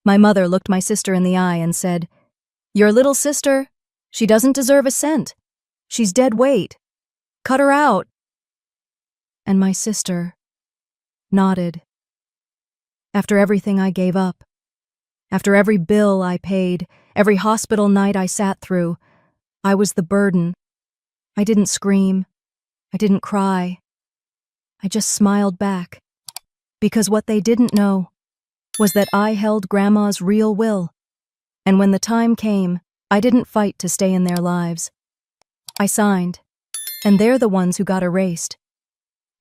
My mother looked my sister in the eye and said, "Your little sister, she doesn't deserve a cent. She's dead weight. Cut her out." And my sister nodded. After everything I gave up, after every bill I paid, every hospital night I sat through, I was the burden. I didn't scream. I didn't cry. I just smiled back. Because what they didn't know was that I held Grandma's real will. And when the time came, I didn't fight to stay in their lives. I signed, and they're the ones who got erased.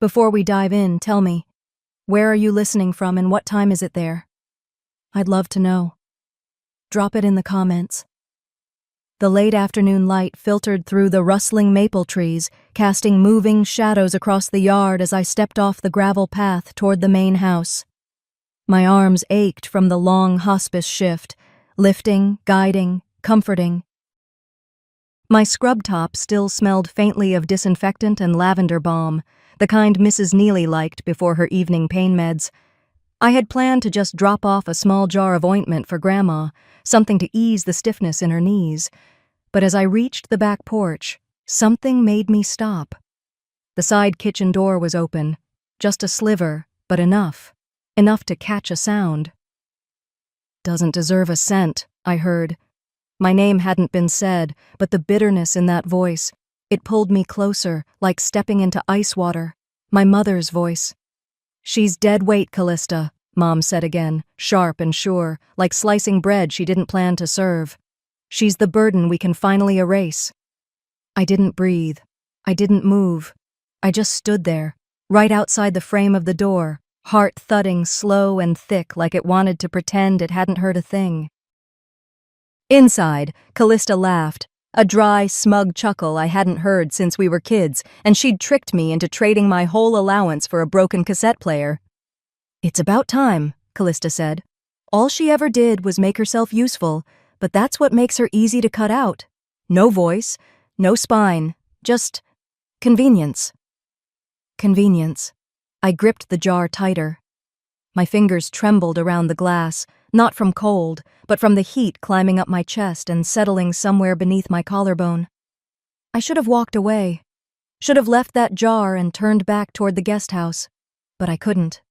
Before we dive in, tell me, where are you listening from and what time is it there? I'd love to know. Drop it in the comments. The late afternoon light filtered through the rustling maple trees, casting moving shadows across the yard as I stepped off the gravel path toward the main house. My arms ached from the long hospice shift, lifting, guiding, comforting. My scrub top still smelled faintly of disinfectant and lavender balm, the kind Mrs. Neely liked before her evening pain meds. I had planned to just drop off a small jar of ointment for Grandma, something to ease the stiffness in her knees. But as I reached the back porch, something made me stop. The side kitchen door was open, just a sliver, but enough to catch a sound. "Doesn't deserve a cent," I heard. My name hadn't been said, but the bitterness in that voice, it pulled me closer, like stepping into ice water. My mother's voice. "She's dead weight, Callista," Mom said again, sharp and sure, like slicing bread she didn't plan to serve. "She's the burden we can finally erase." I didn't breathe. I didn't move. I just stood there, right outside the frame of the door, heart thudding slow and thick like it wanted to pretend it hadn't heard a thing. Inside, Callista laughed, a dry, smug chuckle I hadn't heard since we were kids, and she'd tricked me into trading my whole allowance for a broken cassette player. "It's about time," Callista said. "All she ever did was make herself useful, but that's what makes her easy to cut out. No voice, no spine, just convenience." Convenience. I gripped the jar tighter. My fingers trembled around the glass, not from cold, but from the heat climbing up my chest and settling somewhere beneath my collarbone. I should have walked away, should have left that jar and turned back toward the guest house, but I couldn't.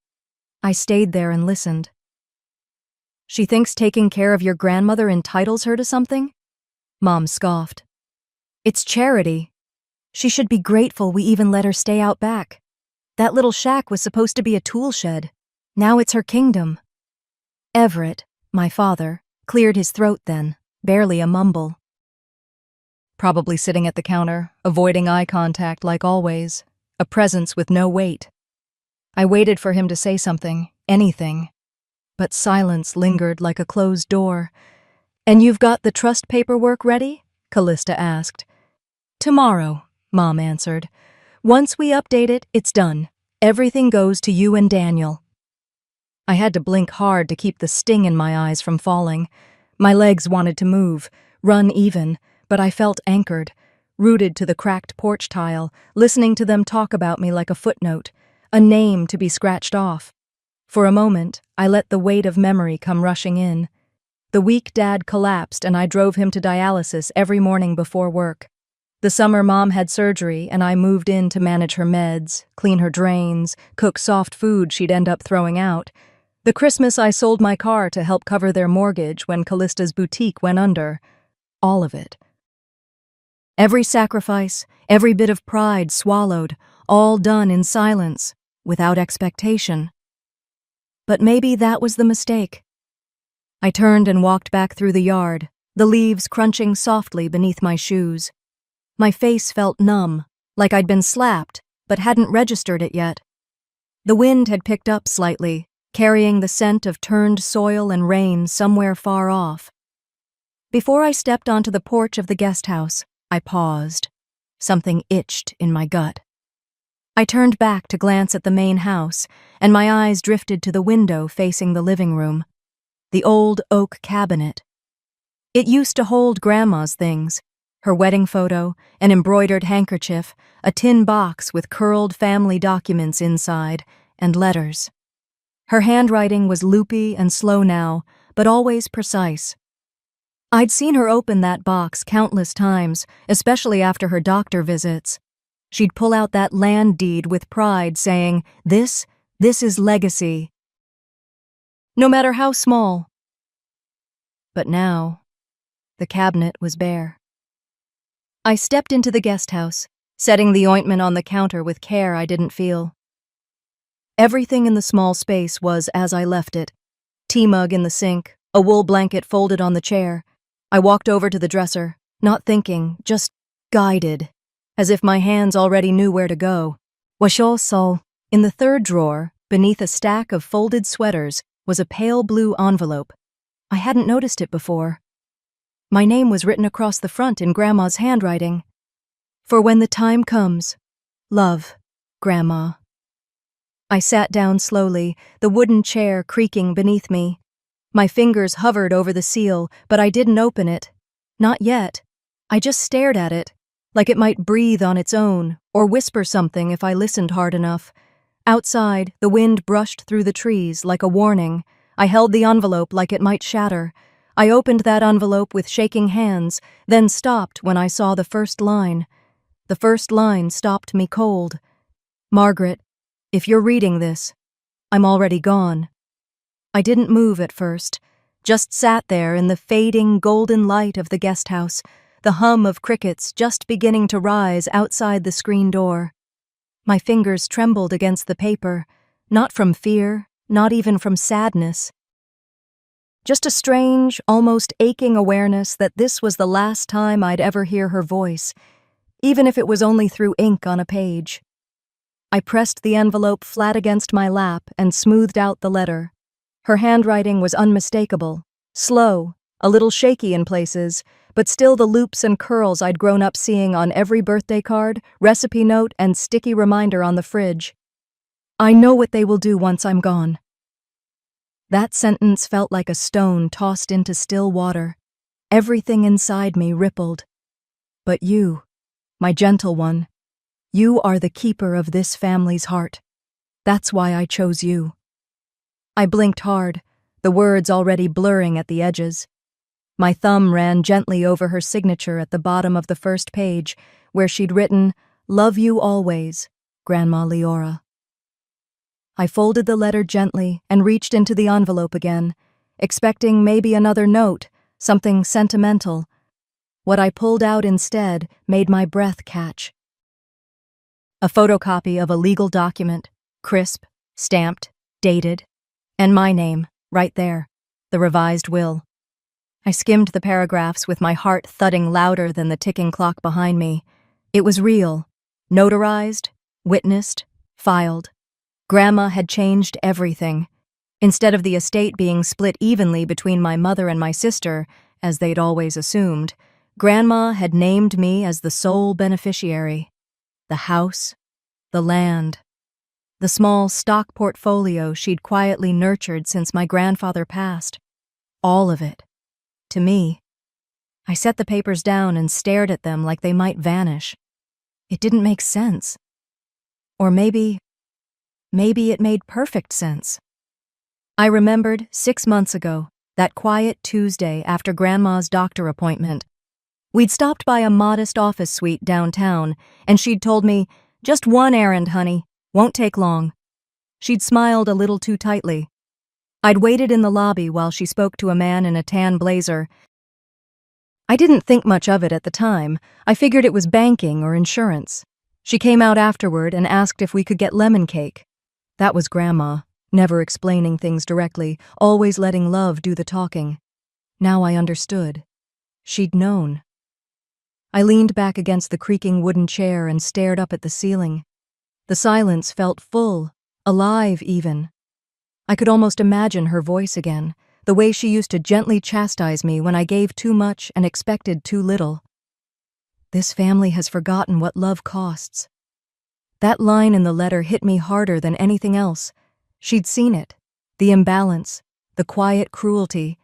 I stayed there and listened. "She thinks taking care of your grandmother entitles her to something?" Mom scoffed. "It's charity. She should be grateful we even let her stay out back. That little shack was supposed to be a tool shed. Now it's her kingdom." Everett, my father, cleared his throat then, barely a mumble. Probably sitting at the counter, avoiding eye contact like always, a presence with no weight. I waited for him to say something, anything. But silence lingered like a closed door. "And you've got the trust paperwork ready?" Callista asked. "Tomorrow," Mom answered. "Once we update it, it's done. Everything goes to you and Daniel." I had to blink hard to keep the sting in my eyes from falling. My legs wanted to move, run even, but I felt anchored, rooted to the cracked porch tile, listening to them talk about me like a footnote, a name to be scratched off. For a moment, I let the weight of memory come rushing in. The weak dad collapsed and I drove him to dialysis every morning before work. The summer Mom had surgery and I moved in to manage her meds, clean her drains, cook soft food she'd end up throwing out. The Christmas I sold my car to help cover their mortgage when Callista's boutique went under. All of it. Every sacrifice, every bit of pride swallowed, all done in silence, without expectation. But maybe that was the mistake. I turned and walked back through the yard, the leaves crunching softly beneath my shoes. My face felt numb, like I'd been slapped, but hadn't registered it yet. The wind had picked up slightly, carrying the scent of turned soil and rain somewhere far off. Before I stepped onto the porch of the guest house, I paused. Something itched in my gut. I turned back to glance at the main house, and my eyes drifted to the window facing the living room. The old oak cabinet. It used to hold Grandma's things, her wedding photo, an embroidered handkerchief, a tin box with curled family documents inside, and letters. Her handwriting was loopy and slow now, but always precise. I'd seen her open that box countless times, especially after her doctor visits. She'd pull out that land deed with pride, saying, This is legacy. No matter how small. But now, the cabinet was bare. I stepped into the guest house, setting the ointment on the counter with care I didn't feel. Everything in the small space was as I left it. Tea mug in the sink, a wool blanket folded on the chair. I walked over to the dresser, not thinking, just guided, as if my hands already knew where to go. Washo. In the third drawer, beneath a stack of folded sweaters, was a pale blue envelope. I hadn't noticed it before. My name was written across the front in Grandma's handwriting. For when the time comes, love, Grandma. I sat down slowly, the wooden chair creaking beneath me. My fingers hovered over the seal, but I didn't open it. Not yet. I just stared at it, like it might breathe on its own, or whisper something if I listened hard enough. Outside, the wind brushed through the trees like a warning. I held the envelope like it might shatter. I opened that envelope with shaking hands, then stopped when I saw the first line. The first line stopped me cold. Margaret, if you're reading this, I'm already gone. I didn't move at first, just sat there in the fading golden light of the guest house, the hum of crickets just beginning to rise outside the screen door. My fingers trembled against the paper, not from fear, not even from sadness. Just a strange, almost aching awareness that this was the last time I'd ever hear her voice, even if it was only through ink on a page. I pressed the envelope flat against my lap and smoothed out the letter. Her handwriting was unmistakable, slow, a little shaky in places, but still the loops and curls I'd grown up seeing on every birthday card, recipe note, and sticky reminder on the fridge. I know what they will do once I'm gone. That sentence felt like a stone tossed into still water. Everything inside me rippled. But you, my gentle one, you are the keeper of this family's heart. That's why I chose you. I blinked hard, the words already blurring at the edges. My thumb ran gently over her signature at the bottom of the first page, where she'd written, Love you always, Grandma Leora. I folded the letter gently and reached into the envelope again, expecting maybe another note, something sentimental. What I pulled out instead made my breath catch. A photocopy of a legal document, crisp, stamped, dated, and my name, right there, the revised will. I skimmed the paragraphs with my heart thudding louder than the ticking clock behind me. It was real, notarized, witnessed, filed. Grandma had changed everything. Instead of the estate being split evenly between my mother and my sister, as they'd always assumed, Grandma had named me as the sole beneficiary. The house, the land, the small stock portfolio she'd quietly nurtured since my grandfather passed. All of it. To me. I set the papers down and stared at them like they might vanish. It didn't make sense. Or maybe it made perfect sense. I remembered 6 months ago, that quiet Tuesday after Grandma's doctor appointment. We'd stopped by a modest office suite downtown, and she'd told me, Just one errand, honey. Won't take long. She'd smiled a little too tightly. I'd waited in the lobby while she spoke to a man in a tan blazer. I didn't think much of it at the time. I figured it was banking or insurance. She came out afterward and asked if we could get lemon cake. That was Grandma, never explaining things directly, always letting love do the talking. Now I understood. She'd known. I leaned back against the creaking wooden chair and stared up at the ceiling. The silence felt full, alive even. I could almost imagine her voice again, the way she used to gently chastise me when I gave too much and expected too little. This family has forgotten what love costs. That line in the letter hit me harder than anything else. She'd seen it, the imbalance, the quiet cruelty,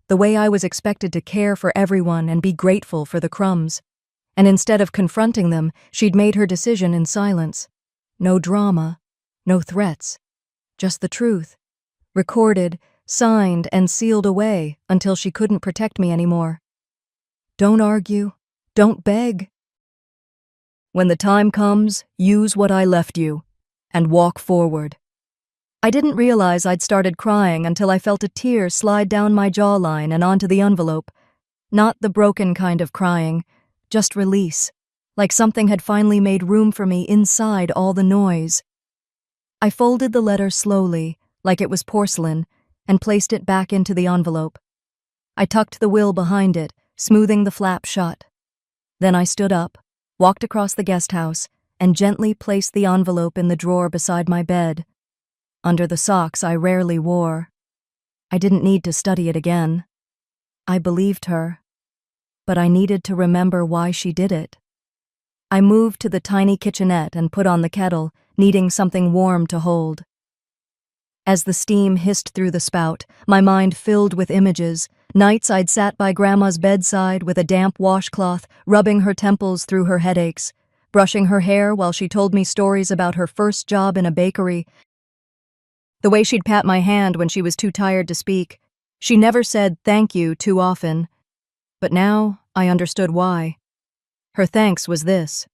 the way I was expected to care for everyone and be grateful for the crumbs. And instead of confronting them, she'd made her decision in silence. No drama, no threats, just the truth, recorded signed and sealed away until she couldn't protect me anymore. Don't argue. Don't beg. When the time comes, use what I left you and walk forward. I didn't realize I'd started crying until I felt a tear slide down my jawline and onto the envelope. Not the broken kind of crying, just release, like something had finally made room for me inside all the noise. I folded the letter slowly, like it was porcelain, and placed it back into the envelope. I tucked the will behind it, smoothing the flap shut. Then I stood up, walked across the guest house, and gently placed the envelope in the drawer beside my bed, under the socks I rarely wore. I didn't need to study it again. I believed her, but I needed to remember why she did it. I moved to the tiny kitchenette and put on the kettle, needing something warm to hold. As the steam hissed through the spout, my mind filled with images. Nights I'd sat by Grandma's bedside with a damp washcloth, rubbing her temples through her headaches, brushing her hair while she told me stories about her first job in a bakery. The way she'd pat my hand when she was too tired to speak. She never said thank you too often. But now I understood why. Her thanks was this.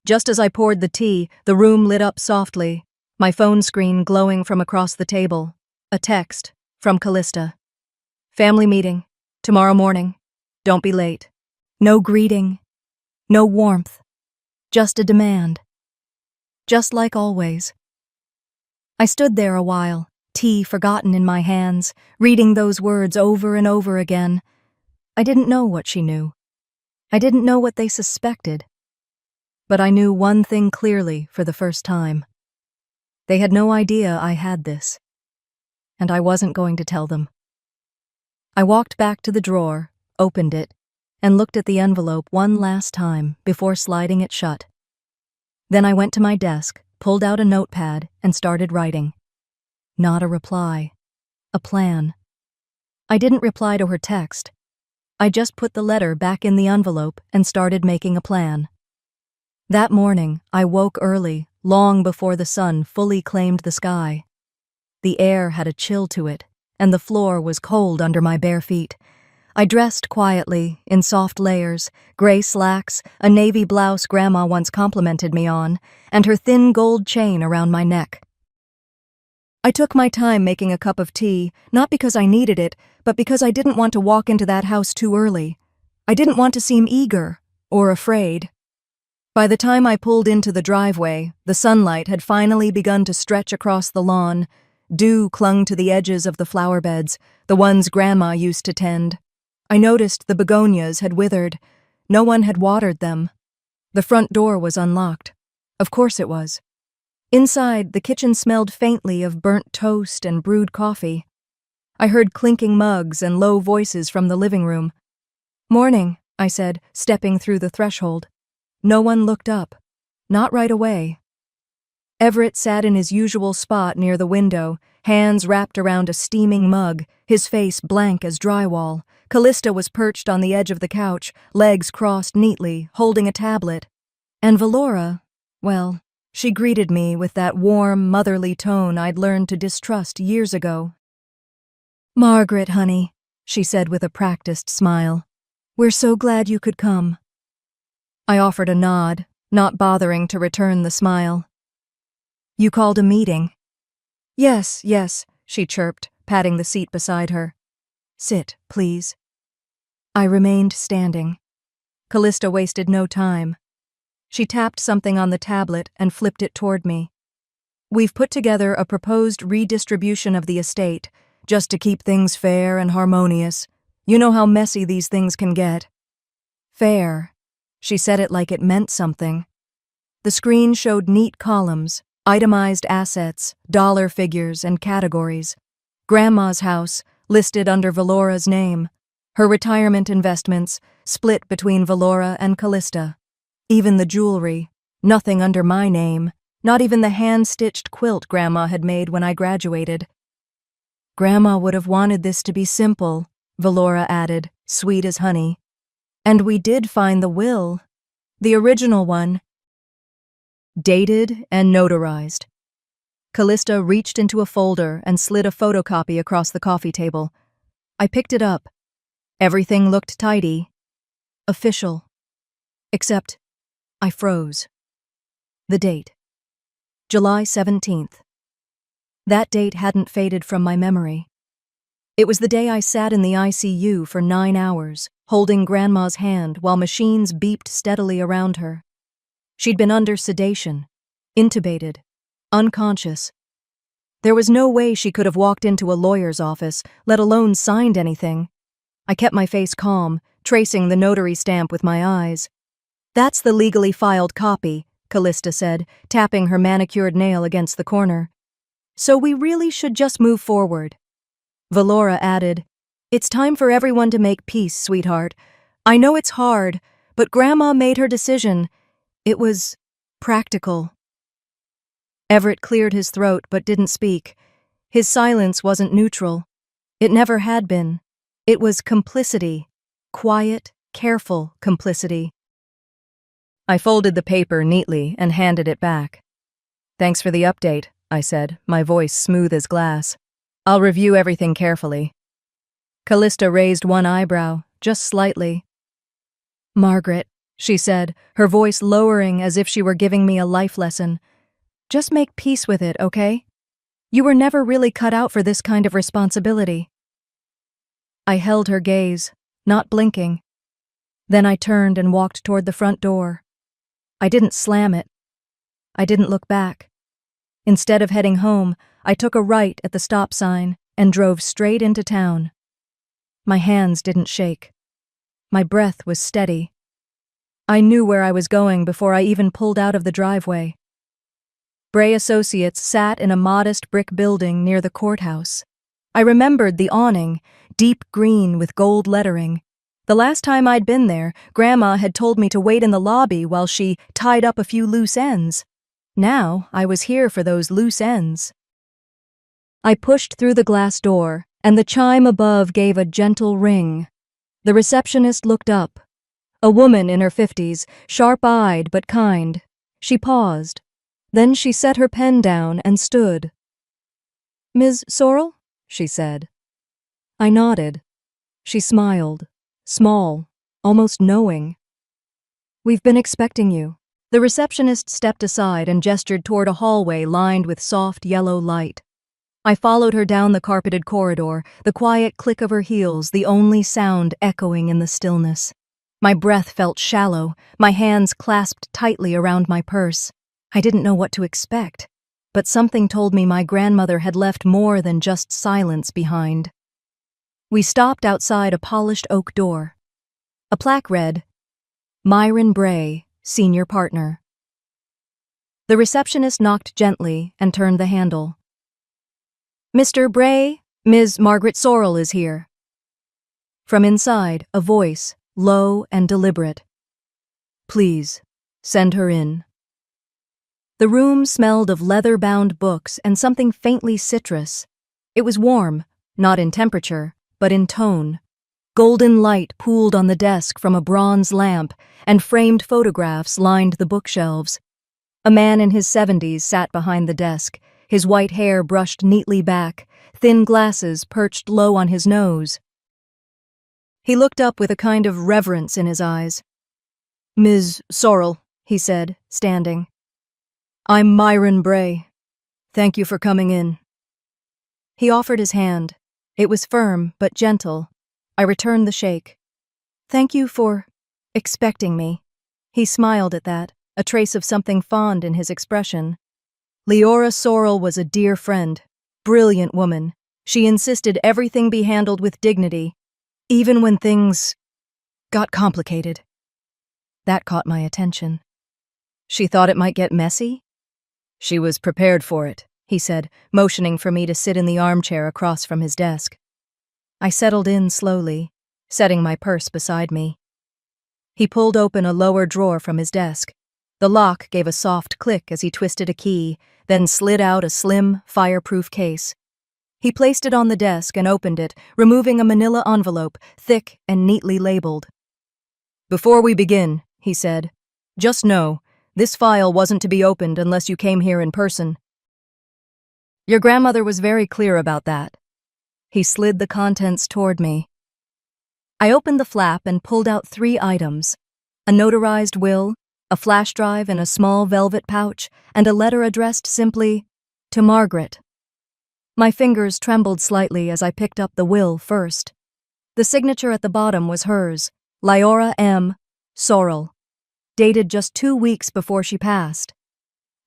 Just as I poured the tea, the room lit up softly, my phone screen glowing from across the table. A text from Callista. Family meeting, tomorrow morning. Don't be late. No greeting. No warmth. Just a demand. Just like always. I stood there a while, tea forgotten in my hands, reading those words over and over again. I didn't know what she knew. I didn't know what they suspected. But I knew one thing clearly for the first time. They had no idea I had this. And I wasn't going to tell them. I walked back to the drawer, opened it, and looked at the envelope one last time before sliding it shut. Then I went to my desk, pulled out a notepad, and started writing. Not a reply. A plan. I didn't reply to her text. I just put the letter back in the envelope and started making a plan. That morning, I woke early, long before the sun fully claimed the sky. The air had a chill to it, and the floor was cold under my bare feet. I dressed quietly, in soft layers, gray slacks, a navy blouse Grandma once complimented me on, and her thin gold chain around my neck. I took my time making a cup of tea, not because I needed it, but because I didn't want to walk into that house too early. I didn't want to seem eager or afraid. By the time I pulled into the driveway, the sunlight had finally begun to stretch across the lawn. Dew clung to the edges of the flower beds, the ones Grandma used to tend. I noticed the begonias had withered. No one had watered them. The front door was unlocked. Of course it was. Inside, the kitchen smelled faintly of burnt toast and brewed coffee. I heard clinking mugs and low voices from the living room. "Morning," I said, stepping through the threshold. No one looked up. Not right away. Everett sat in his usual spot near the window, hands wrapped around a steaming mug, his face blank as drywall. Callista was perched on the edge of the couch, legs crossed neatly, holding a tablet. And Valora, well, she greeted me with that warm, motherly tone I'd learned to distrust years ago. "Margaret, honey," she said with a practiced smile. "We're so glad you could come." I offered a nod, not bothering to return the smile. "You called a meeting?" Yes, she chirped, patting the seat beside her. "Sit, please." I remained standing. Callista wasted no time. She tapped something on the tablet and flipped it toward me. "We've put together a proposed redistribution of the estate, just to keep things fair and harmonious. You know how messy these things can get." Fair. She said it like it meant something. The screen showed neat columns, itemized assets, dollar figures, and categories. Grandma's house, listed under Valora's name. Her retirement investments, split between Valora and Callista. Even the jewelry, nothing under my name, not even the hand-stitched quilt Grandma had made when I graduated. "Grandma would have wanted this to be simple," Valora added, sweet as honey. "And we did find the will. The original one. Dated and notarized. Callista reached into a folder and slid a photocopy across the coffee table. I picked it up. Everything looked tidy. Official. Except I froze. The date. July 17th. That date hadn't faded from my memory. It was the day I sat in the ICU for 9 hours, holding Grandma's hand while machines beeped steadily around her. She'd been under sedation, intubated, unconscious. There was no way she could have walked into a lawyer's office, let alone signed anything. I kept my face calm, tracing the notary stamp with my eyes. "That's the legally filed copy," Callista said, tapping her manicured nail against the corner. "So we really should just move forward." Valora added, "It's time for everyone to make peace, sweetheart. I know it's hard, but Grandma made her decision. It was practical." Everett cleared his throat but didn't speak. His silence wasn't neutral. It never had been. It was complicity. Quiet, careful complicity. I folded the paper neatly and handed it back. "Thanks for the update," I said, my voice smooth as glass. "I'll review everything carefully." Callista raised one eyebrow, just slightly. "Margaret," she said, her voice lowering as if she were giving me a life lesson, "just make peace with it, okay? You were never really cut out for this kind of responsibility." I held her gaze, not blinking. Then I turned and walked toward the front door. I didn't slam it. I didn't look back. Instead of heading home, I took a right at the stop sign and drove straight into town. My hands didn't shake. My breath was steady. I knew where I was going before I even pulled out of the driveway. Bray Associates sat in a modest brick building near the courthouse. I remembered the awning, deep green with gold lettering. The last time I'd been there, Grandma had told me to wait in the lobby while she tied up a few loose ends. Now I was here for those loose ends. I pushed through the glass door, and the chime above gave a gentle ring. The receptionist looked up. A woman in her 50s, sharp-eyed but kind. She paused. Then she set her pen down and stood. "Ms. Sorrell?" she said. I nodded. She smiled, small, almost knowing. "We've been expecting you." The receptionist stepped aside and gestured toward a hallway lined with soft yellow light. I followed her down the carpeted corridor, the quiet click of her heels the only sound echoing in the stillness. My breath felt shallow, my hands clasped tightly around my purse. I didn't know what to expect, but something told me my grandmother had left more than just silence behind. We stopped outside a polished oak door. A plaque read, "Myron Bray, Senior Partner." The receptionist knocked gently and turned the handle. "Mr. Bray, Ms. Margaret Sorrell is here." From inside, a voice, low and deliberate. "Please, send her in." The room smelled of leather-bound books and something faintly citrus. It was warm, not in temperature, but in tone. Golden light pooled on the desk from a bronze lamp, and framed photographs lined the bookshelves. A man in his 70s sat behind the desk, his white hair brushed neatly back, thin glasses perched low on his nose. He looked up with a kind of reverence in his eyes. "Ms. Sorrell," he said, standing. "I'm Myron Bray. Thank you for coming in." He offered his hand. It was firm but gentle. I returned the shake. "Thank you for expecting me." He smiled at that, a trace of something fond in his expression. Leora Sorrell was a dear friend, brilliant woman. She insisted everything be handled with dignity, even when things got complicated. That caught my attention. She thought it might get messy? She was prepared for it, he said, motioning for me to sit in the armchair across from his desk. I settled in slowly, setting my purse beside me. He pulled open a lower drawer from his desk. The lock gave a soft click as he twisted a key, then slid out a slim, fireproof case. He placed it on the desk and opened it, removing a manila envelope, thick and neatly labeled. "Before we begin," he said, "just know, this file wasn't to be opened unless you came here in person." Your grandmother was very clear about that. He slid the contents toward me. I opened the flap and pulled out 3 items: a notarized will, a flash drive in a small velvet pouch, and a letter addressed simply, "To Margaret." My fingers trembled slightly as I picked up the will first. The signature at the bottom was hers, Lyora M. Sorrell, dated just 2 weeks before she passed.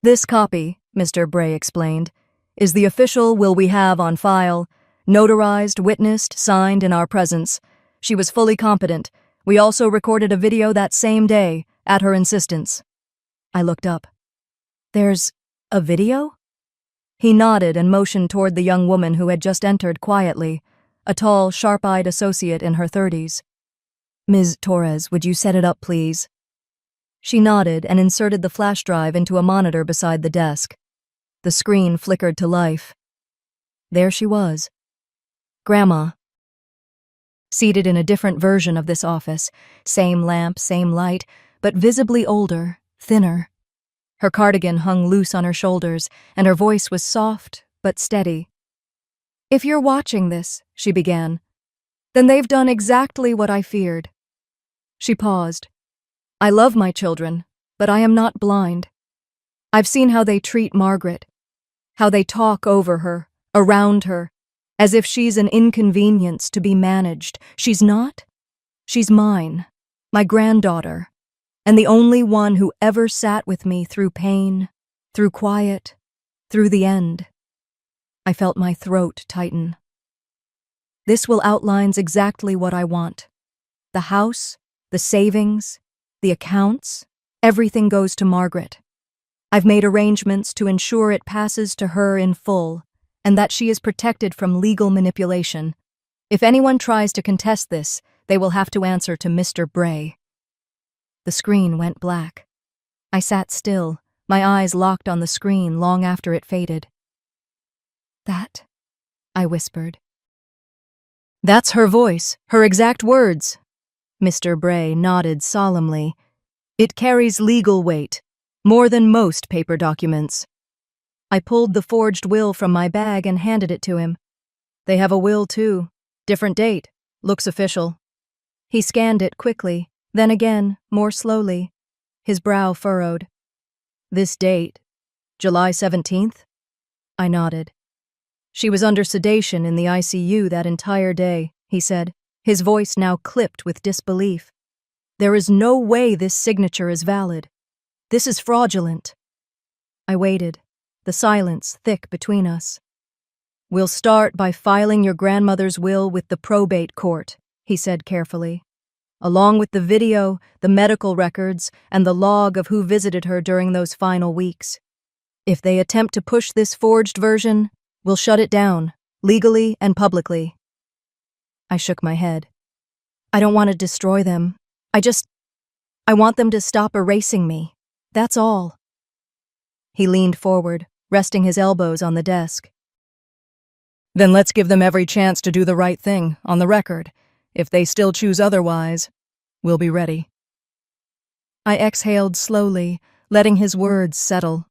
"This copy," Mr. Bray explained, "is the official will we have on file, notarized, witnessed, signed in our presence. She was fully competent. We also recorded a video that same day, at her insistence." I looked up. "There's a video?" He nodded and motioned toward the young woman who had just entered quietly, a tall, sharp-eyed associate in her 30s. "Ms. Torres, would you set it up, please?" She nodded and inserted the flash drive into a monitor beside the desk. The screen flickered to life. There she was. Grandma. Seated in a different version of this office, same lamp, same light, but visibly older, thinner. Her cardigan hung loose on her shoulders, and her voice was soft but steady. "If you're watching this," she began, "then they've done exactly what I feared." She paused. "I love my children, but I am not blind. I've seen how they treat Margaret, how they talk over her, around her, as if she's an inconvenience to be managed. She's not. She's mine, my granddaughter, and the only one who ever sat with me through pain, through quiet, through the end." I felt my throat tighten. "This will outlines exactly what I want. The house, the savings, the accounts, everything goes to Margaret. I've made arrangements to ensure it passes to her in full, and that she is protected from legal manipulation. If anyone tries to contest this, they will have to answer to Mr. Bray." The screen went black. I sat still, my eyes locked on the screen long after it faded. "That," I whispered. "That's her voice, her exact words." Mr. Bray nodded solemnly. "It carries legal weight, more than most paper documents." I pulled the forged will from my bag and handed it to him. "They have a will, too. Different date. Looks official." He scanned it quickly, then again, more slowly. His brow furrowed. "This date, July 17th? I nodded. "She was under sedation in the ICU that entire day," he said, his voice now clipped with disbelief. "There is no way this signature is valid. This is fraudulent." I waited, the silence thick between us. "We'll start by filing your grandmother's will with the probate court," he said carefully, "along with the video, the medical records, and the log of who visited her during those final weeks. If they attempt to push this forged version, we'll shut it down, legally and publicly." I shook my head. "I don't want to destroy them. I want them to stop erasing me. That's all." He leaned forward, resting his elbows on the desk. "Then let's give them every chance to do the right thing, on the record. If they still choose otherwise, we'll be ready." I exhaled slowly, letting his words settle.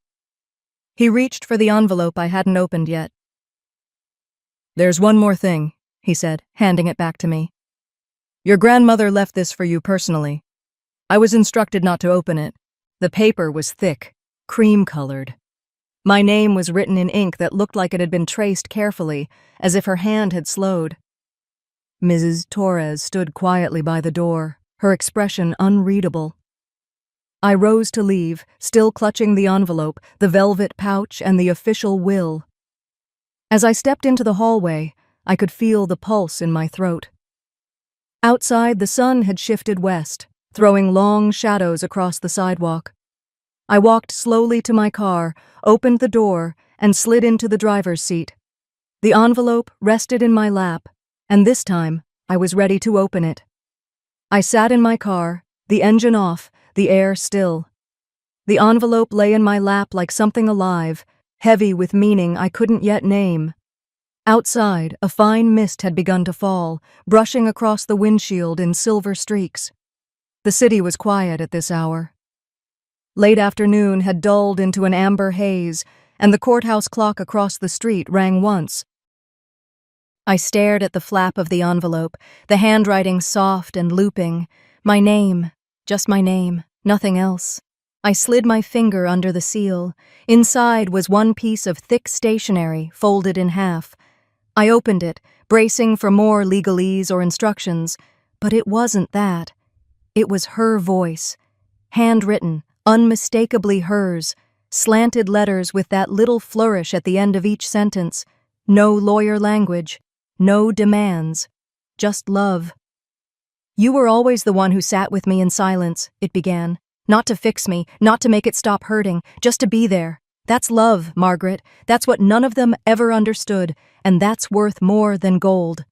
He reached for the envelope I hadn't opened yet. "There's one more thing," he said, handing it back to me. "Your grandmother left this for you personally. I was instructed not to open it. The paper was thick, cream-colored. My name was written in ink that looked like it had been traced carefully, as if her hand had slowed." Mrs. Torres stood quietly by the door, her expression unreadable. I rose to leave, still clutching the envelope, the velvet pouch, and the official will. As I stepped into the hallway, I could feel the pulse in my throat. Outside, the sun had shifted west, throwing long shadows across the sidewalk. I walked slowly to my car, opened the door, and slid into the driver's seat. The envelope rested in my lap, and this time I was ready to open it. I sat in my car, the engine off, the air still. The envelope lay in my lap like something alive, heavy with meaning I couldn't yet name. Outside, a fine mist had begun to fall, brushing across the windshield in silver streaks. The city was quiet at this hour. Late afternoon had dulled into an amber haze, and the courthouse clock across the street rang once. I stared at the flap of the envelope, the handwriting soft and looping. My name, just my name, nothing else. I slid my finger under the seal. Inside was one piece of thick stationery, folded in half. I opened it, bracing for more legalese or instructions, but it wasn't that. It was her voice, handwritten, unmistakably hers, slanted letters with that little flourish at the end of each sentence. No lawyer language, no demands, just love. You were always the one who sat with me in silence, it began. Not to fix me, not to make it stop hurting, just to be there. That's love, Margaret. That's what none of them ever understood, and that's worth more than gold.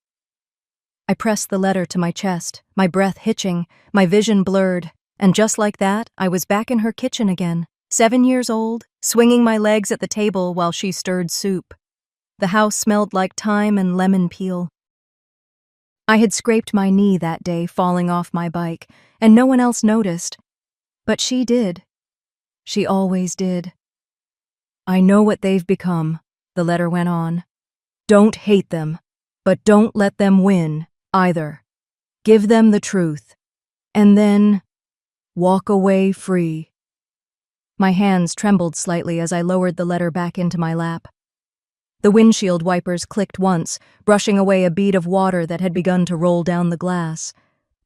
I pressed the letter to my chest, my breath hitching, my vision blurred, and just like that, I was back in her kitchen again, 7 years old, swinging my legs at the table while she stirred soup. The house smelled like thyme and lemon peel. I had scraped my knee that day falling off my bike, and no one else noticed. But she did. She always did. I know what they've become, the letter went on. Don't hate them, but don't let them win, either. Give them the truth, and then walk away free. My hands trembled slightly as I lowered the letter back into my lap. The windshield wipers clicked once, brushing away a bead of water that had begun to roll down the glass.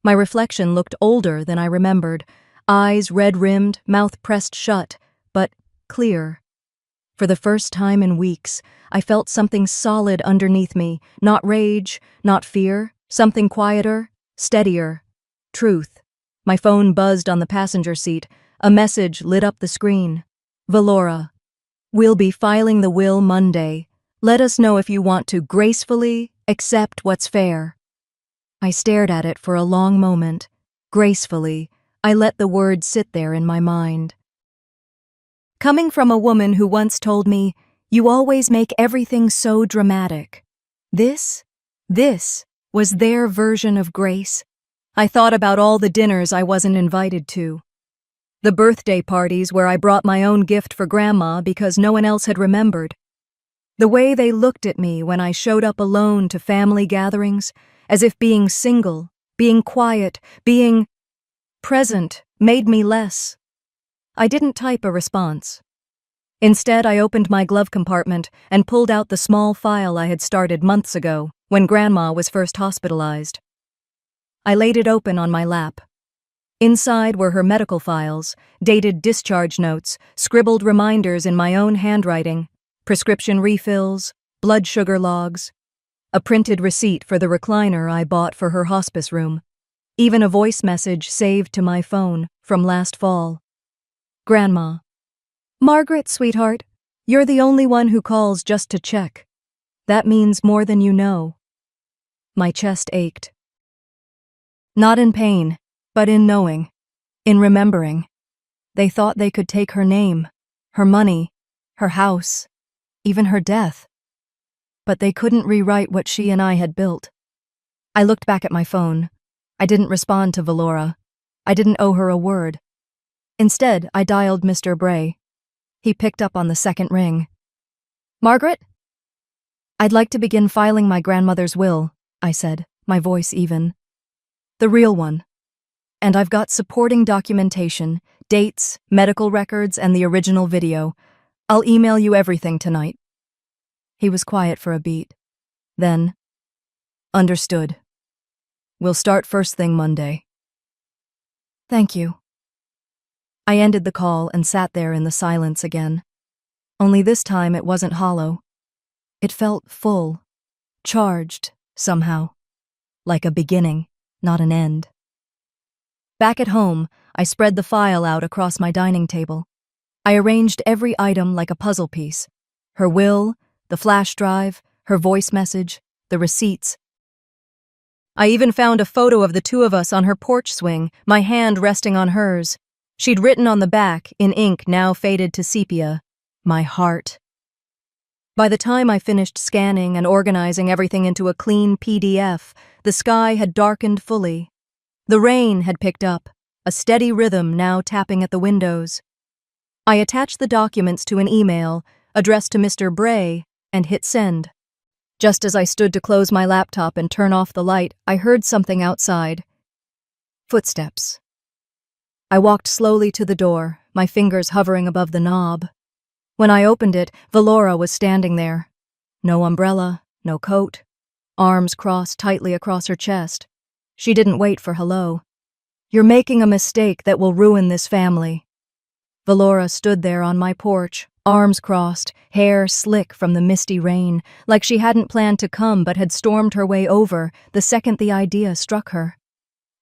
My reflection looked older than I remembered, eyes red-rimmed, mouth pressed shut, but clear. For the first time in weeks, I felt something solid underneath me, not rage, not fear, something quieter, steadier. Truth. My phone buzzed on the passenger seat. A message lit up the screen. Valora. We'll be filing the will Monday. Let us know if you want to gracefully accept what's fair. I stared at it for a long moment. Gracefully, I let the word sit there in my mind. Coming from a woman who once told me, "You always make everything so dramatic." This was their version of grace. I thought about all the dinners I wasn't invited to. The birthday parties where I brought my own gift for Grandma because no one else had remembered. The way they looked at me when I showed up alone to family gatherings, as if being single, being quiet, being present made me less. I didn't type a response. Instead, I opened my glove compartment and pulled out the small file I had started months ago, when Grandma was first hospitalized. I laid it open on my lap. Inside were her medical files, dated discharge notes, scribbled reminders in my own handwriting, prescription refills, blood sugar logs, a printed receipt for the recliner I bought for her hospice room, even a voice message saved to my phone from last fall. Grandma. Margaret, sweetheart, you're the only one who calls just to check. That means more than you know. My chest ached. Not in pain, but in knowing, in remembering. They thought they could take her name, her money, her house, even her death. But they couldn't rewrite what she and I had built. I looked back at my phone. I didn't respond to Valora. I didn't owe her a word. Instead, I dialed Mr. Bray. He picked up on the second ring. Margaret? I'd like to begin filing my grandmother's will, I said, my voice even. The real one. And I've got supporting documentation, dates, medical records, and the original video. I'll email you everything tonight. He was quiet for a beat. Then, understood. We'll start first thing Monday. Thank you. I ended the call and sat there in the silence again. Only this time it wasn't hollow. It felt full, charged, somehow. Like a beginning, not an end. Back at home, I spread the file out across my dining table. I arranged every item like a puzzle piece. Her will, the flash drive, her voice message, the receipts. I even found a photo of the two of us on her porch swing, my hand resting on hers. She'd written on the back, in ink now faded to sepia, "My heart." By the time I finished scanning and organizing everything into a clean PDF, the sky had darkened fully. The rain had picked up, a steady rhythm now tapping at the windows. I attached the documents to an email, addressed to Mr. Bray, and hit send. Just as I stood to close my laptop and turn off the light, I heard something outside. Footsteps. I walked slowly to the door, my fingers hovering above the knob. When I opened it, Valora was standing there. No umbrella, no coat, arms crossed tightly across her chest. She didn't wait for hello. "You're making a mistake that will ruin this family." Valora stood there on my porch, arms crossed, hair slick from the misty rain, like she hadn't planned to come but had stormed her way over the second the idea struck her.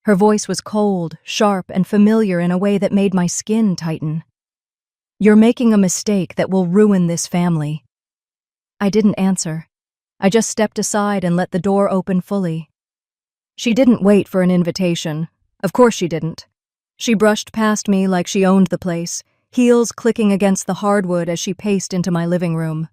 Her voice was cold, sharp, and familiar in a way that made my skin tighten. "You're making a mistake that will ruin this family." I didn't answer. I just stepped aside and let the door open fully. She didn't wait for an invitation. Of course she didn't. She brushed past me like she owned the place, heels clicking against the hardwood as she paced into my living room.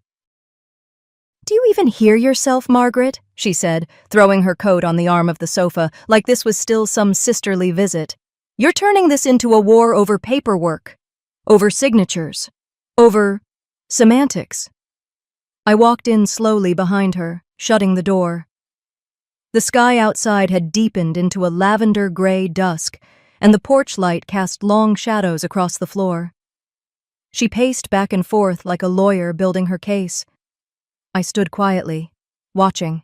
"Do you even hear yourself, Margaret?" she said, throwing her coat on the arm of the sofa like this was still some sisterly visit. "You're turning this into a war over paperwork, over signatures, over semantics." I walked in slowly behind her, shutting the door. The sky outside had deepened into a lavender-gray dusk, and the porch light cast long shadows across the floor. She paced back and forth like a lawyer building her case. I stood quietly, watching.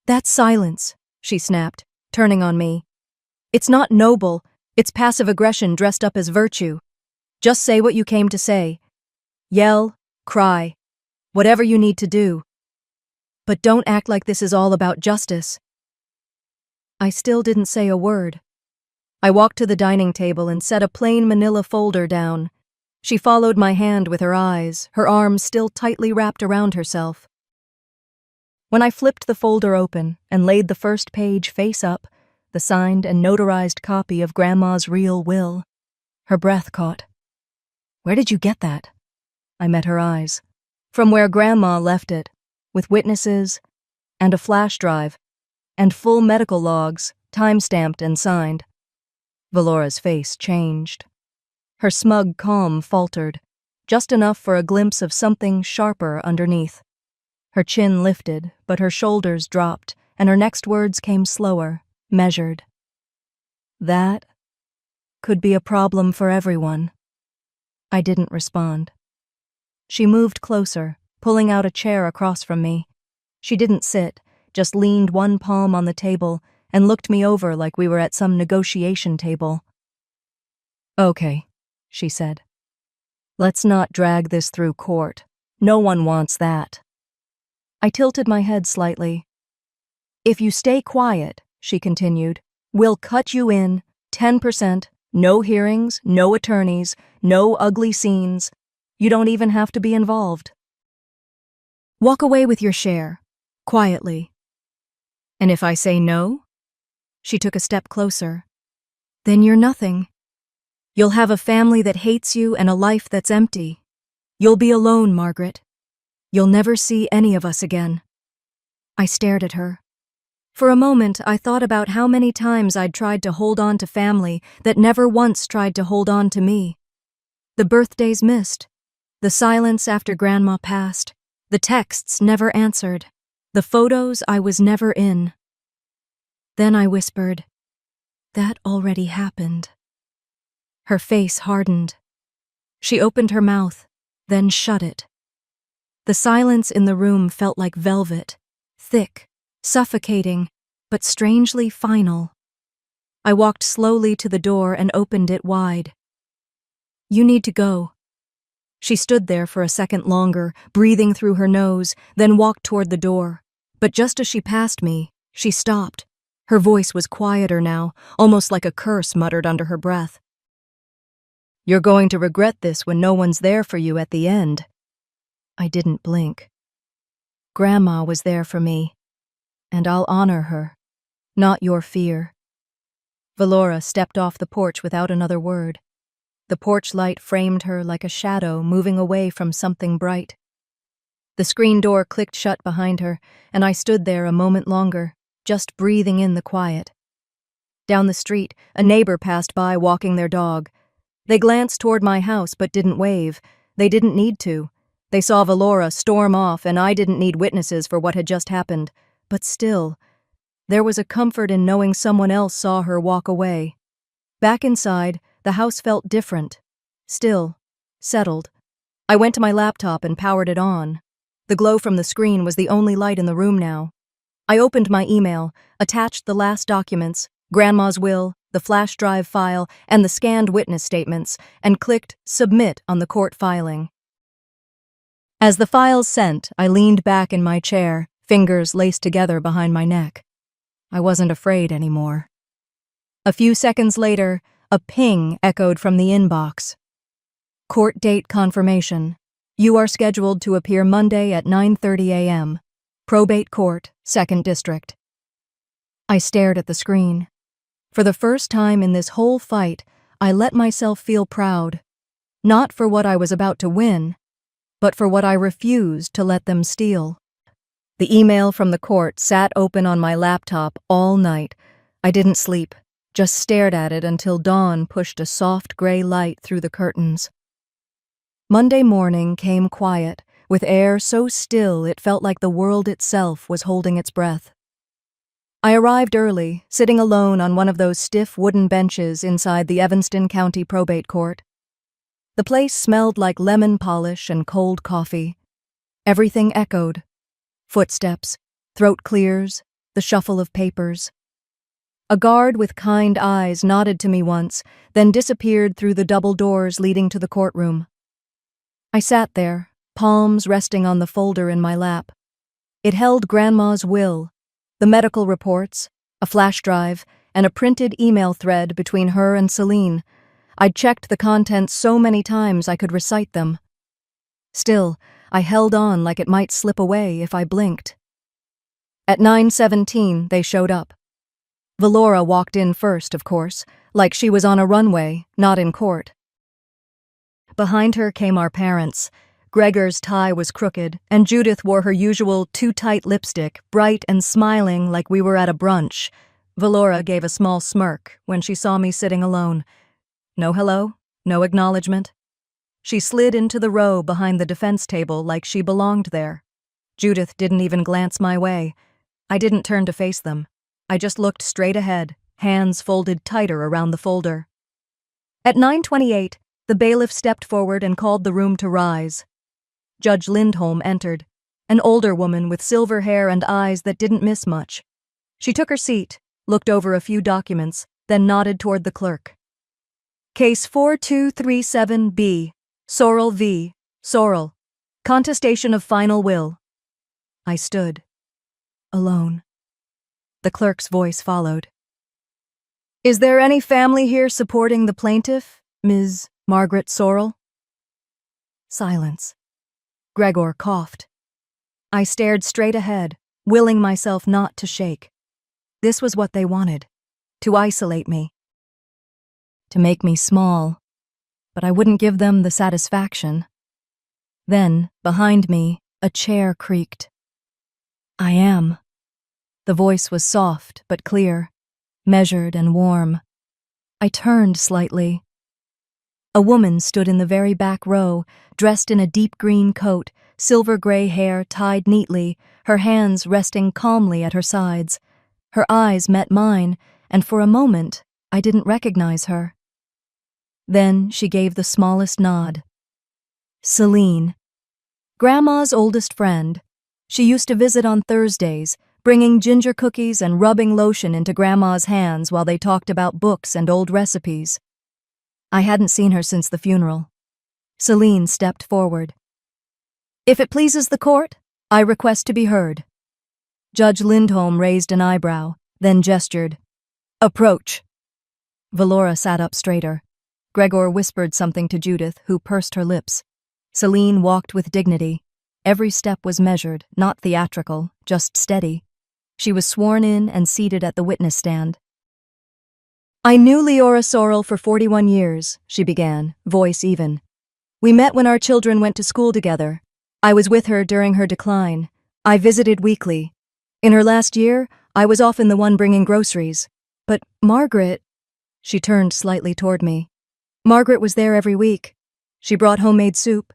"That's silence," she snapped, turning on me. "It's not noble, it's passive aggression dressed up as virtue. Just say what you came to say. Yell, cry, whatever you need to do. But don't act like this is all about justice." I still didn't say a word. I walked to the dining table and set a plain manila folder down. She followed my hand with her eyes, her arms still tightly wrapped around herself. When I flipped the folder open and laid the first page face up, the signed and notarized copy of Grandma's real will, her breath caught. "Where did you get that?" I met her eyes. "From where Grandma left it, with witnesses, and a flash drive, and full medical logs, time-stamped and signed." Valora's face changed. Her smug calm faltered, just enough for a glimpse of something sharper underneath. Her chin lifted, but her shoulders dropped, and her next words came slower, measured. "That could be a problem for everyone." I didn't respond. She moved closer, pulling out a chair across from me. She didn't sit, just leaned one palm on the table and looked me over like we were at some negotiation table. "Okay," she said. "Let's not drag this through court. No one wants that." I tilted my head slightly. "If you stay quiet," she continued, "we'll cut you in, 10%, no hearings, no attorneys, no ugly scenes. You don't even have to be involved. Walk away with your share, quietly. And if I say no?" She took a step closer. "Then you're nothing. You'll have a family that hates you and a life that's empty. You'll be alone, Margaret. You'll never see any of us again." I stared at her. For a moment, I thought about how many times I'd tried to hold on to family that never once tried to hold on to me. The birthdays missed, the silence after Grandma passed, the texts never answered, the photos I was never in. Then I whispered, "That already happened." Her face hardened. She opened her mouth, then shut it. The silence in the room felt like velvet, thick, suffocating, but strangely final. I walked slowly to the door and opened it wide. "You need to go." She stood there for a second longer, breathing through her nose, then walked toward the door. But just as she passed me, she stopped. Her voice was quieter now, almost like a curse muttered under her breath. "You're going to regret this when no one's there for you at the end." I didn't blink. Grandma was there for me, and I'll honor her, not your fear. Valora stepped off the porch without another word. The porch light framed her like a shadow moving away from something bright. The screen door clicked shut behind her, and I stood there a moment longer, just breathing in the quiet. Down the street, a neighbor passed by walking their dog. They glanced toward my house but didn't wave. They didn't need to. They saw Valora storm off, and I didn't need witnesses for what had just happened. But still, there was a comfort in knowing someone else saw her walk away. Back inside, the house felt different. Still, settled. I went to my laptop and powered it on. The glow from the screen was the only light in the room now. I opened my email, attached the last documents, Grandma's will, the flash drive file, and the scanned witness statements, and clicked Submit on the court filing. As the files sent, I leaned back in my chair, fingers laced together behind my neck. I wasn't afraid anymore. A few seconds later, a ping echoed from the inbox. Court date confirmation. You are scheduled to appear Monday at 9:30 a.m. Probate Court, 2nd District. I stared at the screen. For the first time in this whole fight, I let myself feel proud. Not for what I was about to win, but for what I refused to let them steal. The email from the court sat open on my laptop all night. I didn't sleep, just stared at it until dawn pushed a soft gray light through the curtains. Monday morning came quiet, with air so still it felt like the world itself was holding its breath. I arrived early, sitting alone on one of those stiff wooden benches inside the Evanston County Probate Court. The place smelled like lemon polish and cold coffee. Everything echoed. Footsteps, throat clears, the shuffle of papers. A guard with kind eyes nodded to me once, then disappeared through the double doors leading to the courtroom. I sat there, palms resting on the folder in my lap. It held Grandma's will, the medical reports, a flash drive, and a printed email thread between her and Celine. I'd checked the contents so many times I could recite them. Still, I held on like it might slip away if I blinked. At 9:17, they showed up. Valora walked in first, of course, like she was on a runway, not in court. Behind her came our parents. Gregor's tie was crooked, and Judith wore her usual too-tight lipstick, bright and smiling like we were at a brunch. Valora gave a small smirk when she saw me sitting alone. No hello, no acknowledgement. She slid into the row behind the defense table like she belonged there. Judith didn't even glance my way. I didn't turn to face them. I just looked straight ahead, hands folded tighter around the folder. At 9:28, the bailiff stepped forward and called the room to rise. Judge Lindholm entered, an older woman with silver hair and eyes that didn't miss much. She took her seat, looked over a few documents, then nodded toward the clerk. Case 4237B, Sorrel v. Sorrel. Contestation of final will. I stood, alone. The clerk's voice followed. Is there any family here supporting the plaintiff, Ms. Margaret Sorrel? Silence. Gregor coughed. I stared straight ahead, willing myself not to shake. This was what they wanted, to isolate me, to make me small, but I wouldn't give them the satisfaction. Then, behind me, a chair creaked. I am. The voice was soft but clear, measured and warm. I turned slightly. A woman stood in the very back row, dressed in a deep green coat, silver gray hair tied neatly, her hands resting calmly at her sides. Her eyes met mine, and for a moment, I didn't recognize her. Then she gave the smallest nod. Celine. Grandma's oldest friend. She used to visit on Thursdays, bringing ginger cookies and rubbing lotion into Grandma's hands while they talked about books and old recipes. I hadn't seen her since the funeral. Celine stepped forward. If it pleases the court, I request to be heard. Judge Lindholm raised an eyebrow, then gestured. Approach. Valora sat up straighter. Gregor whispered something to Judith, who pursed her lips. Celine walked with dignity. Every step was measured, not theatrical, just steady. She was sworn in and seated at the witness stand. I knew Leora Sorrel for 41 years, she began, voice even. We met when our children went to school together. I was with her during her decline. I visited weekly. In her last year, I was often the one bringing groceries. But Margaret, she turned slightly toward me. Margaret was there every week. She brought homemade soup.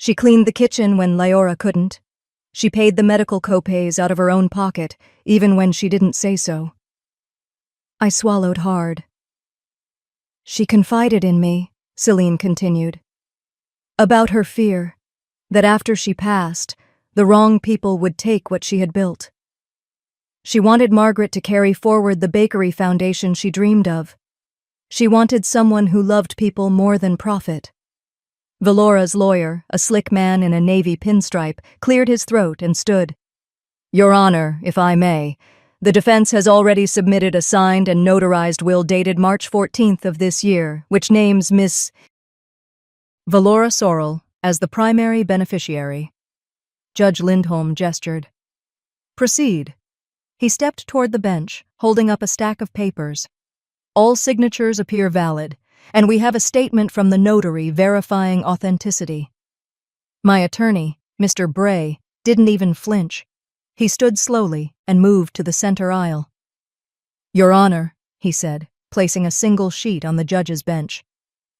She cleaned the kitchen when Leora couldn't. She paid the medical copays out of her own pocket, even when she didn't say so. I swallowed hard. She confided in me, Celine continued, about her fear that after she passed, the wrong people would take what she had built. She wanted Margaret to carry forward the bakery foundation she dreamed of. She wanted someone who loved people more than profit. Valora's lawyer, a slick man in a navy pinstripe, cleared his throat and stood. Your Honor, if I may, the defense has already submitted a signed and notarized will dated March 14th of this year, which names Miss Valora Sorrel as the primary beneficiary. Judge Lindholm gestured. Proceed. He stepped toward the bench, holding up a stack of papers. All signatures appear valid, and we have a statement from the notary verifying authenticity. My attorney, Mr. Bray, didn't even flinch. He stood slowly and moved to the center aisle. Your Honor, he said, placing a single sheet on the judge's bench.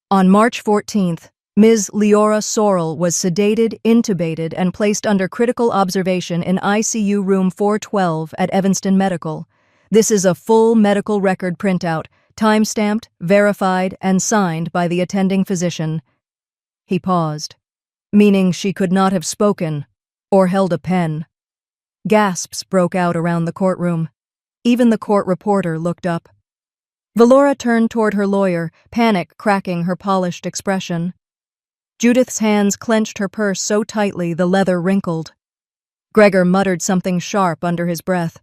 On March 14th, Ms. Leora Sorrel was sedated, intubated, and placed under critical observation in ICU room 412 at Evanston Medical. This is a full medical record printout, time-stamped, verified, and signed by the attending physician. He paused, meaning she could not have spoken or held a pen. Gasps broke out around the courtroom. Even the court reporter looked up. Valora turned toward her lawyer, panic cracking her polished expression. Judith's hands clenched her purse so tightly the leather wrinkled. Gregor muttered something sharp under his breath.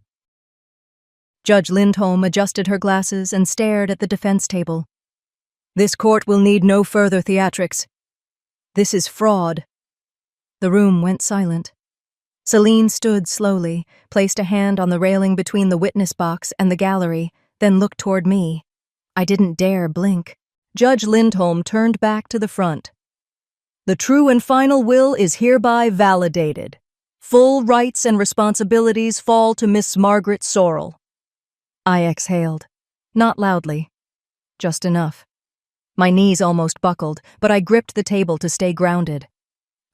Judge Lindholm adjusted her glasses and stared at the defense table. This court will need no further theatrics. This is fraud. The room went silent. Celine stood slowly, placed a hand on the railing between the witness box and the gallery, then looked toward me. I didn't dare blink. Judge Lindholm turned back to the front. The true and final will is hereby validated. Full rights and responsibilities fall to Miss Margaret Sorrel. I exhaled. Not loudly. Just enough. My knees almost buckled, but I gripped the table to stay grounded.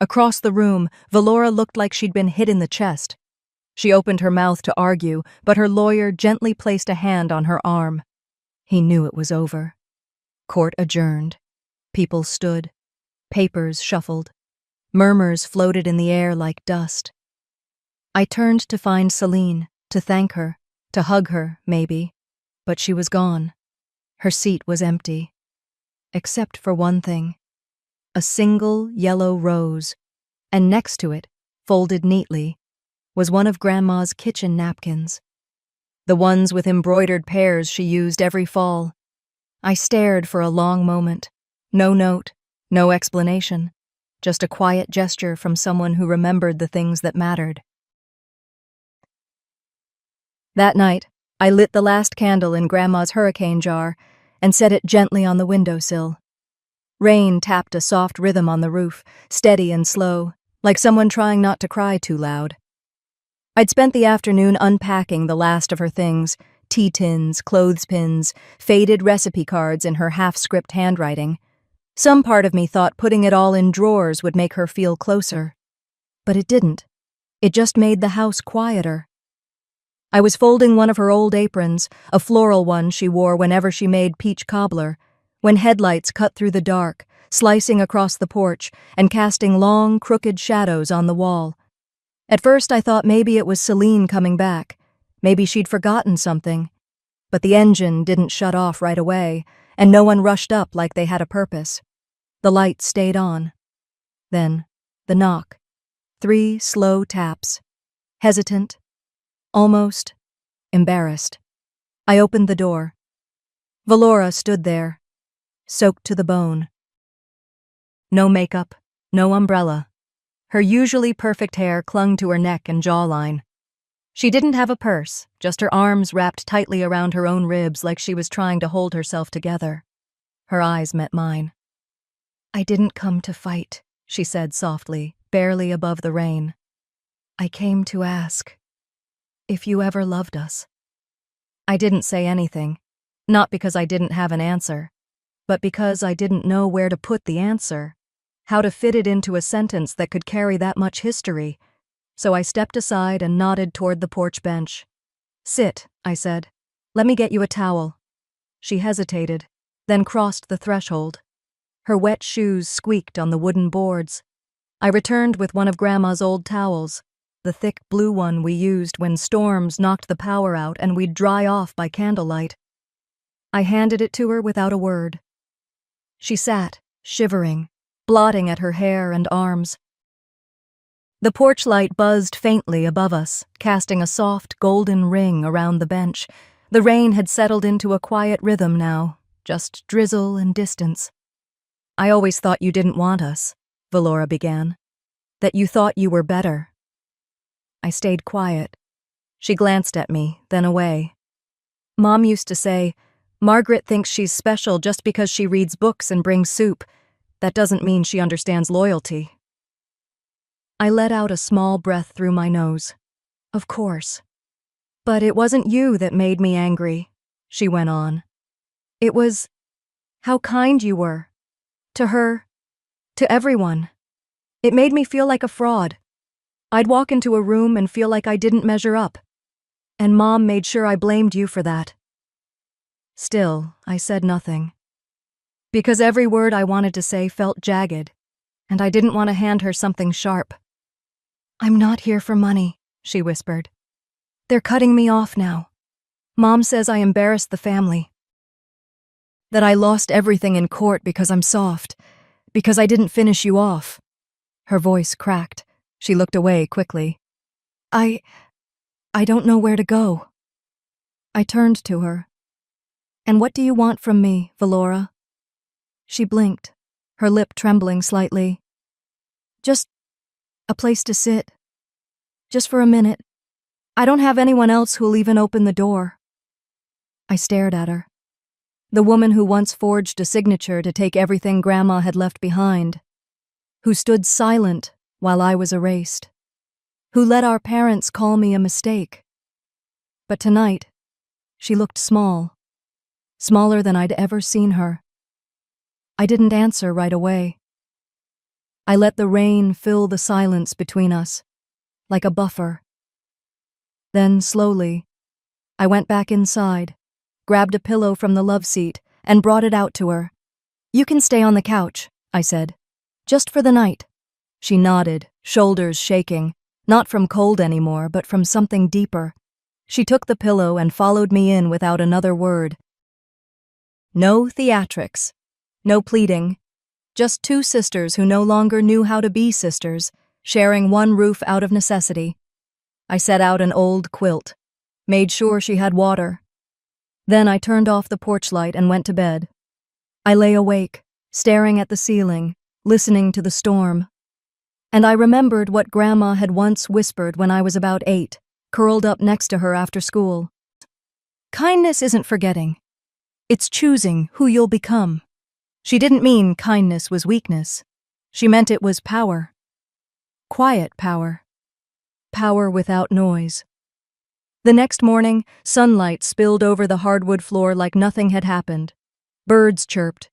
Across the room, Valora looked like she'd been hit in the chest. She opened her mouth to argue, but her lawyer gently placed a hand on her arm. He knew it was over. Court adjourned. People stood. Papers shuffled. Murmurs floated in the air like dust. I turned to find Celine, to thank her, to hug her, maybe, but she was gone. Her seat was empty. Except for one thing. A single yellow rose, and next to it, folded neatly, was one of Grandma's kitchen napkins. The ones with embroidered pears she used every fall. I stared for a long moment. No note, no explanation, just a quiet gesture from someone who remembered the things that mattered. That night, I lit the last candle in Grandma's hurricane jar and set it gently on the windowsill. Rain tapped a soft rhythm on the roof, steady and slow, like someone trying not to cry too loud. I'd spent the afternoon unpacking the last of her things, tea tins, clothespins, faded recipe cards in her half-script handwriting. Some part of me thought putting it all in drawers would make her feel closer. But it didn't. It just made the house quieter. I was folding one of her old aprons, a floral one she wore whenever she made peach cobbler, when headlights cut through the dark, slicing across the porch and casting long, crooked shadows on the wall. At first I thought maybe it was Celine coming back. Maybe she'd forgotten something. But the engine didn't shut off right away, and no one rushed up like they had a purpose. The light stayed on. Then, the knock. 3 slow taps. Hesitant. Almost. Embarrassed. I opened the door. Valora stood there, soaked to the bone. No makeup, no umbrella. Her usually perfect hair clung to her neck and jawline. She didn't have a purse, just her arms wrapped tightly around her own ribs like she was trying to hold herself together. Her eyes met mine. I didn't come to fight, she said softly, barely above the rain. I came to ask if you ever loved us. I didn't say anything, not because I didn't have an answer, but because I didn't know where to put the answer. how to fit it into a sentence that could carry that much history, so I stepped aside and nodded toward the porch bench. "Sit," I said. "Let me get you a towel." She hesitated, then crossed the threshold. Her wet shoes squeaked on the wooden boards. I returned with one of Grandma's old towels, the thick blue one we used when storms knocked the power out and we'd dry off by candlelight. I handed it to her without a word. She sat, shivering, blotting at her hair and arms. The porch light buzzed faintly above us, casting a soft, golden ring around the bench. The rain had settled into a quiet rhythm now, just drizzle and distance. "I always thought you didn't want us," Valora began. "That you thought you were better." I stayed quiet. She glanced at me, then away. "Mom used to say, Margaret thinks she's special just because she reads books and brings soup. That doesn't mean she understands loyalty." I let out a small breath through my nose. "Of course. But it wasn't you that made me angry," she went on. "It was how kind you were. To her. To everyone. It made me feel like a fraud. I'd walk into a room and feel like I didn't measure up. And Mom made sure I blamed you for that." Still, I said nothing. Because every word I wanted to say felt jagged, and I didn't want to hand her something sharp. "I'm not here for money," she whispered. "They're cutting me off now. Mom says I embarrassed the family. That I lost everything in court because I'm soft, because I didn't finish you off." Her voice cracked. She looked away quickly. I don't know where to go." I turned to her. "And what do you want from me, Valora?" She blinked, her lip trembling slightly. "Just a place to sit. Just for a minute. I don't have anyone else who'll even open the door." I stared at her. The woman who once forged a signature to take everything Grandma had left behind. Who stood silent while I was erased. Who let our parents call me a mistake. But tonight, she looked small. Smaller than I'd ever seen her. I didn't answer right away. I let the rain fill the silence between us, like a buffer. Then, slowly, I went back inside, grabbed a pillow from the love seat, and brought it out to her. "You can stay on the couch," I said. "Just for the night." She nodded, shoulders shaking, not from cold anymore, but from something deeper. She took the pillow and followed me in without another word. No theatrics, no pleading, just two sisters who no longer knew how to be sisters, sharing one roof out of necessity. I set out an old quilt, made sure she had water. Then I turned off the porch light and went to bed. I lay awake, staring at the ceiling, listening to the storm. And I remembered what Grandma had once whispered when I was about 8, curled up next to her after school. "Kindness isn't forgetting. It's choosing who you'll become." She didn't mean kindness was weakness. She meant it was power. Quiet power. Power without noise. The next morning, sunlight spilled over the hardwood floor like nothing had happened. Birds chirped.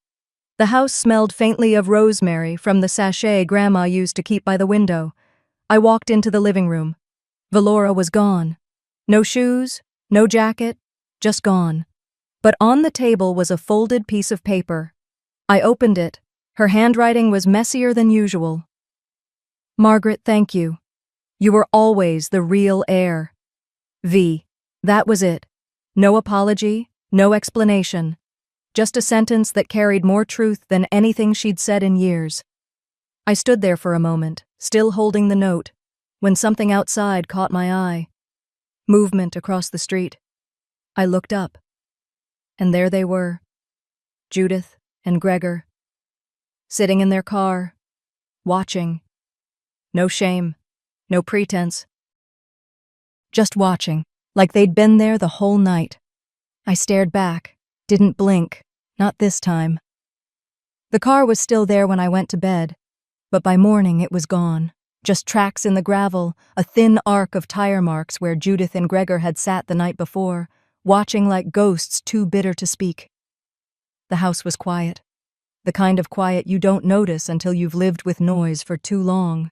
The house smelled faintly of rosemary from the sachet Grandma used to keep by the window. I walked into the living room. Valora was gone. No shoes, no jacket, just gone. But on the table was a folded piece of paper. I opened it. Her handwriting was messier than usual. "Margaret, thank you. You were always the real heir. V." That was it. No apology, no explanation. Just a sentence that carried more truth than anything she'd said in years. I stood there for a moment, still holding the note, when something outside caught my eye. Movement across the street. I looked up. And there they were, Judith and Gregor, sitting in their car, watching. No shame, no pretense. Just watching, like they'd been there the whole night. I stared back, didn't blink, not this time. The car was still there when I went to bed, but by morning it was gone. Just tracks in the gravel, a thin arc of tire marks where Judith and Gregor had sat the night before, watching like ghosts too bitter to speak. The house was quiet. the kind of quiet you don't notice until you've lived with noise for too long.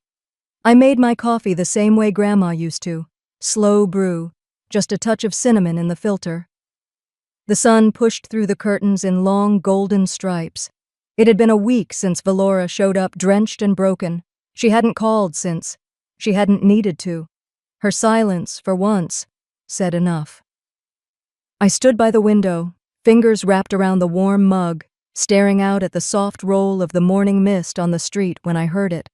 I made my coffee the same way Grandma used to, slow brew, just a touch of cinnamon in the filter. The sun pushed through the curtains in long golden stripes. It had been a week since Valora showed up drenched and broken. She hadn't called since. She hadn't needed to. Her silence, for once, said enough. I stood by the window, fingers wrapped around the warm mug, staring out at the soft roll of the morning mist on the street when I heard it.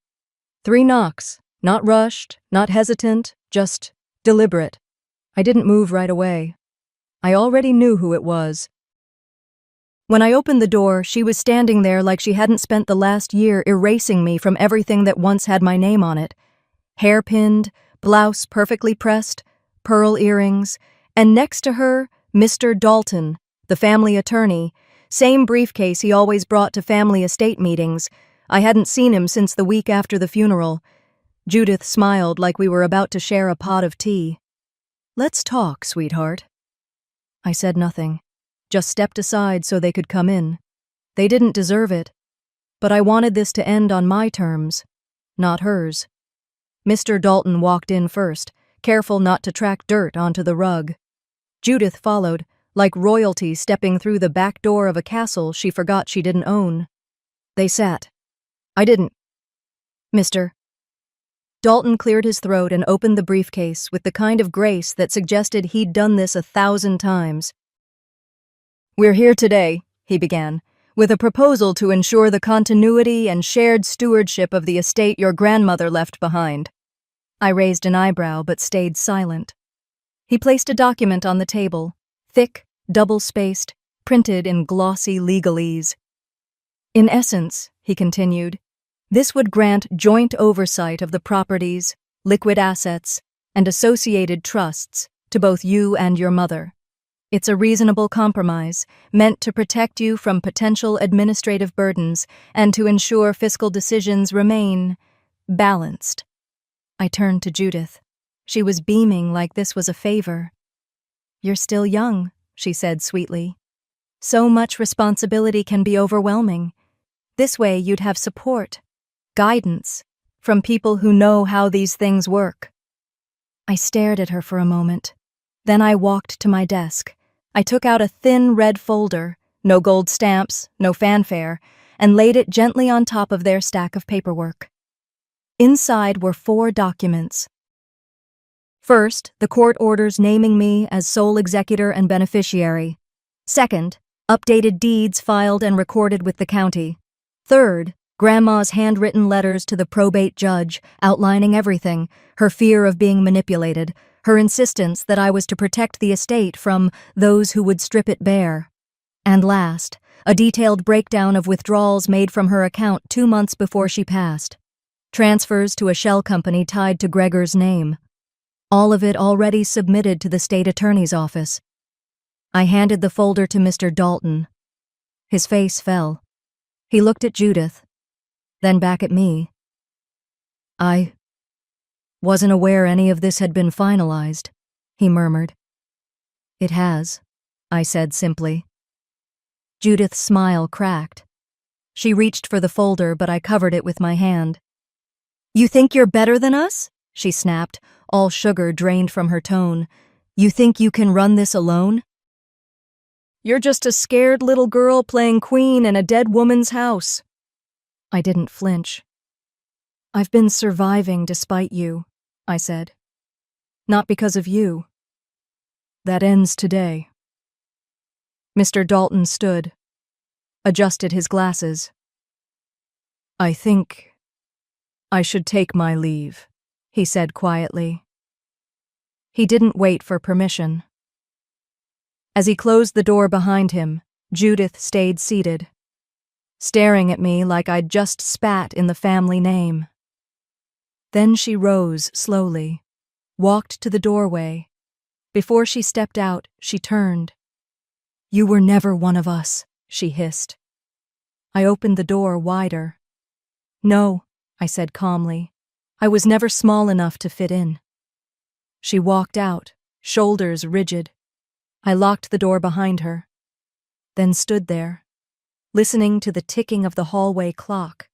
3 knocks, not rushed, not hesitant, just deliberate. I didn't move right away. I already knew who it was. When I opened the door, she was standing there like she hadn't spent the last year erasing me from everything that once had my name on it. Hair pinned, blouse perfectly pressed, pearl earrings, and next to her, Mr. Dalton, the family attorney, same briefcase he always brought to family estate meetings. I hadn't seen him since the week after the funeral. Judith smiled like we were about to share a pot of tea. "Let's talk, sweetheart." I said nothing, just stepped aside so they could come in. They didn't deserve it, but I wanted this to end on my terms, not hers. Mr. Dalton walked in first, careful not to track dirt onto the rug. Judith followed, like royalty stepping through the back door of a castle she forgot she didn't own. They sat. I didn't. Mr. Dalton cleared his throat and opened the briefcase with the kind of grace that suggested he'd done this 1,000 times. "We're here today," he began, "with a proposal to ensure the continuity and shared stewardship of the estate your grandmother left behind." I raised an eyebrow but stayed silent. He placed a document on the table, thick, double-spaced, printed in glossy legalese. "In essence," he continued, "this would grant joint oversight of the properties, liquid assets, and associated trusts to both you and your mother. It's a reasonable compromise, meant to protect you from potential administrative burdens and to ensure fiscal decisions remain balanced." I turned to Judith. She was beaming like this was a favor. "You're still young," she said sweetly. "So much responsibility can be overwhelming. This way you'd have support, guidance, from people who know how these things work." I stared at her for a moment. Then I walked to my desk. I took out a thin red folder, no gold stamps, no fanfare, and laid it gently on top of their stack of paperwork. Inside were 4 documents. First, the court orders naming me as sole executor and beneficiary. Second, updated deeds filed and recorded with the county. Third, Grandma's handwritten letters to the probate judge outlining everything, her fear of being manipulated, her insistence that I was to protect the estate from those who would strip it bare. And last, a detailed breakdown of withdrawals made from her account 2 months before she passed. Transfers to a shell company tied to Gregor's name. All of it already submitted to the state attorney's office. I handed the folder to Mr. Dalton. His face fell. He looked at Judith, then back at me. "I wasn't aware any of this had been finalized," he murmured. "It has," I said simply. Judith's smile cracked. She reached for the folder, but I covered it with my hand. "You think you're better than us?" she snapped, all sugar drained from her tone. "You think you can run this alone? You're just a scared little girl playing queen in a dead woman's house." I didn't flinch. "I've been surviving despite you," I said. "Not because of you. That ends today." Mr. Dalton stood, adjusted his glasses. "I think I should take my leave," he said quietly. He didn't wait for permission. As he closed the door behind him, Judith stayed seated, staring at me like I'd just spat in the family name. Then she rose slowly, walked to the doorway. Before she stepped out, she turned. "You were never one of us," she hissed. I opened the door wider. "No," I said calmly. "I was never small enough to fit in." She walked out, shoulders rigid. I locked the door behind her, then stood there, listening to the ticking of the hallway clock.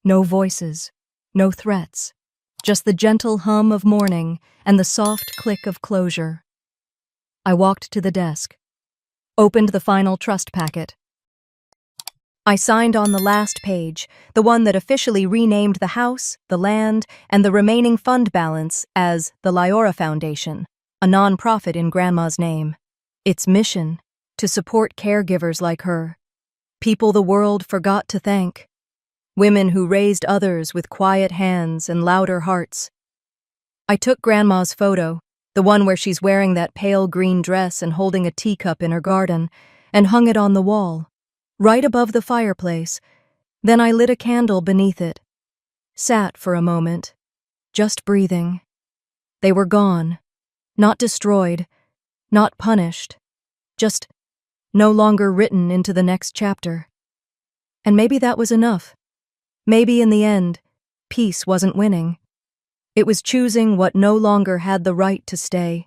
No voices, no threats, just the gentle hum of morning and the soft click of closure. I walked to the desk, opened the final trust packet. I signed on the last page, the one that officially renamed the house, the land, and the remaining fund balance as the Lyora Foundation, a nonprofit in Grandma's name. Its mission: to support caregivers like her, people the world forgot to thank, women who raised others with quiet hands and louder hearts. I took Grandma's photo, the one where she's wearing that pale green dress and holding a teacup in her garden, and hung it on the wall, right above the fireplace. Then I lit a candle beneath it, sat for a moment, just breathing. They were gone, not destroyed, not punished, just no longer written into the next chapter. And maybe that was enough. Maybe in the end, peace wasn't winning. It was choosing what no longer had the right to stay.